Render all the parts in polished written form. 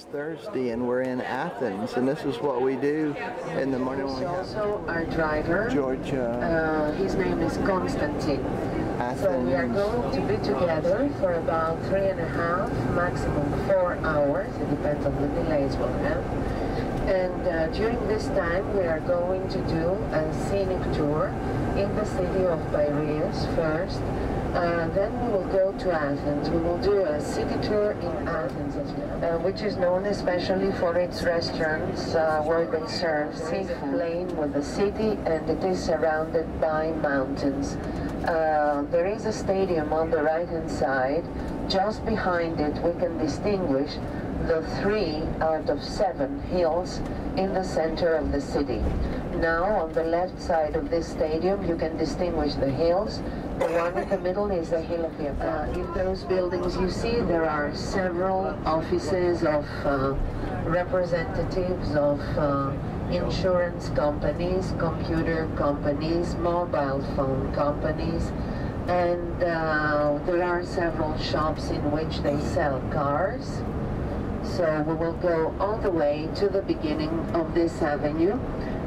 It's Thursday and we're in Athens, and this is what we do in the morning. Also our driver, Georgia. His name is Constantine. Athens. So we are going to be together for about 3.5, maximum 4 hours. It depends on the delays we'll have. And during this time we are going to do a scenic tour in the city of Piraeus first. Then we will go to Athens. We will do a city tour in Athens as well, which is known especially for its restaurants where they serve seafood. Plain with the city, and it is surrounded by mountains. There is a stadium on the right-hand side. Just behind it we can distinguish the 3 out of 7 hills in the center of the city. Now on the left side of this stadium you can distinguish the hills. The one in the middle is the hill of the Acropolis. In those buildings you see there are several offices of representatives of insurance companies, computer companies, mobile phone companies, and there are several shops in which they sell cars. So we will go all the way to the beginning of this avenue,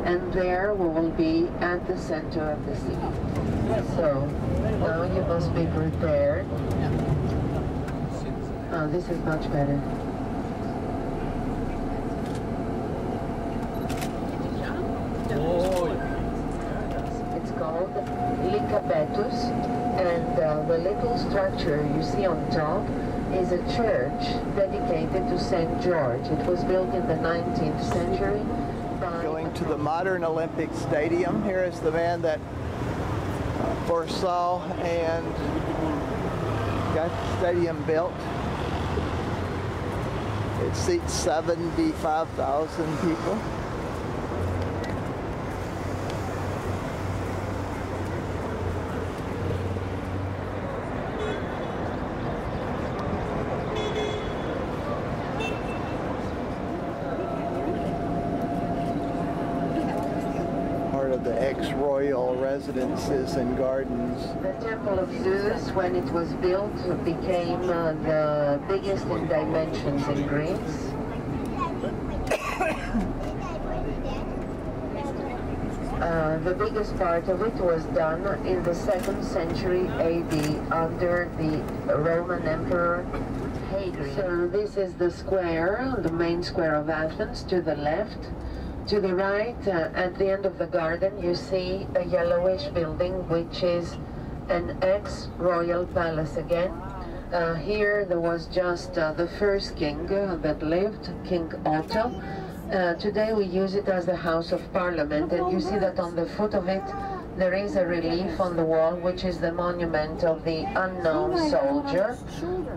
and there we will be at the center of the city. So now you must be prepared. Oh, this is much better. It's called Lycabetus, and the little structure you see on top is a church dedicated to St. George. It was built in the 19th century. Going to the modern Olympic Stadium. Here is the man that foresaw and got the stadium built. It seats 75,000 people. The ex-royal residences and gardens. The Temple of Zeus, when it was built, became the biggest in dimensions in Greece. The biggest part of it was done in the 2nd century AD under the Roman Emperor Hadrian. So this is the square, the main square of Athens, to the left. To the right, at the end of the garden, you see a yellowish building, which is an ex-royal palace again. Here there was just the first king that lived, King Otto. Today we use it as the House of Parliament, and you see that on the foot of it there is a relief on the wall, which is the monument of the unknown soldier.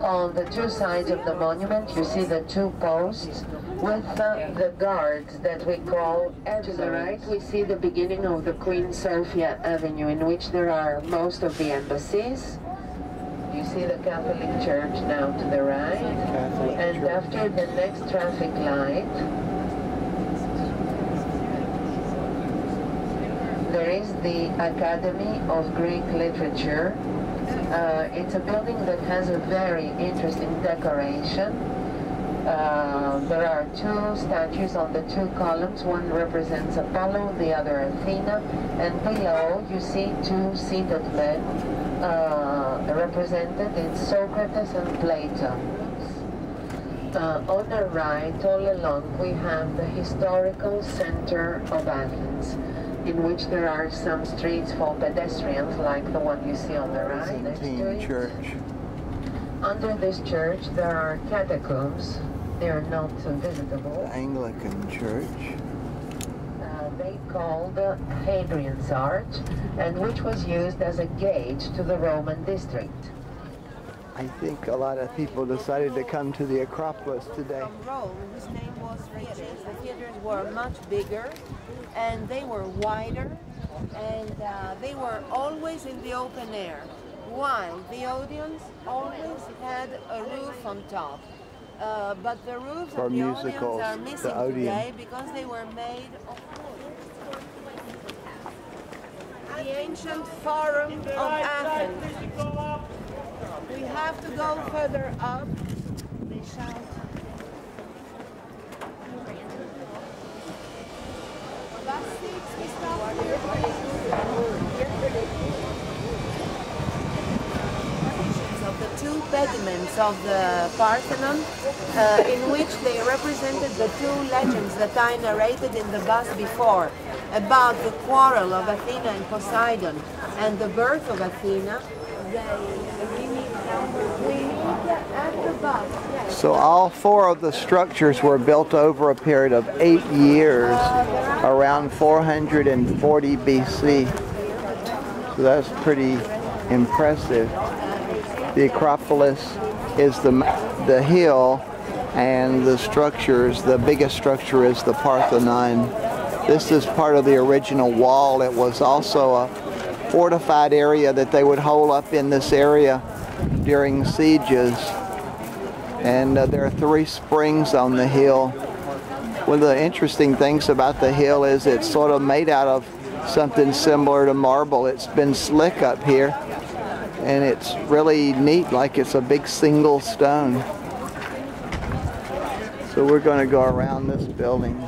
On the 2 sides of the monument you see the 2 posts with the guards that we call. To the right we see the beginning of the Queen Sophia Avenue, in which there are most of the embassies. You see the Catholic Church now to the right, and after the next traffic light there is the Academy of Greek Literature. It's a building that has a very interesting decoration. There are 2 statues on the 2 columns. One represents Apollo, the other Athena, and below you see 2 seated men represented in Socrates and Plato. On the right, all along, we have the historical center of Athens, in which there are some streets for pedestrians, like the one you see on the right. Next to it. Church. Under this church there are catacombs. They are not visitable. The Anglican Church. They called Hadrian's Arch, and which was used as a gate to the Roman district. I think a lot of people decided to come to the Acropolis today. From Rome, whose name was theaters. The theaters were much bigger, and they were wider, and they were always in the open air, while the audience always had a roof on top. But the roofs of the audience are missing today because they were made of the ancient Forum of Athens. We have to go further up. They shout. Of the two pediments of the Parthenon, in which they represented the two legends that I narrated in the bus before, about the quarrel of Athena and Poseidon and the birth of Athena. We meet at the bus. Yes. So all four of the structures were built over a period of 8 years, around 440 BC. So that's pretty impressive. The Acropolis is the hill, and the structures, the biggest structure is the Parthenon. This is part of the original wall. It was also a fortified area that they would hold up in this area during sieges. And there are 3 springs on the hill. One of the interesting things about the hill is it's sort of made out of something similar to marble. It's been slick up here, and it's really neat, like it's a big single stone. So we're going to go around this building.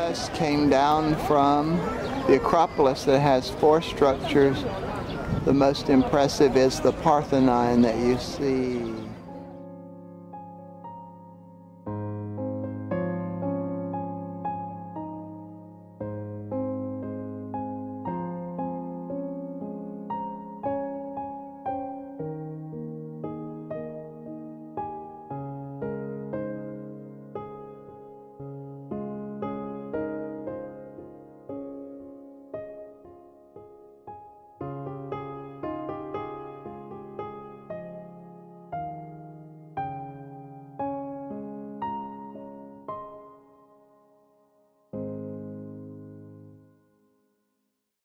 Just came down from the Acropolis that has 4 structures. The most impressive is the Parthenon that you see.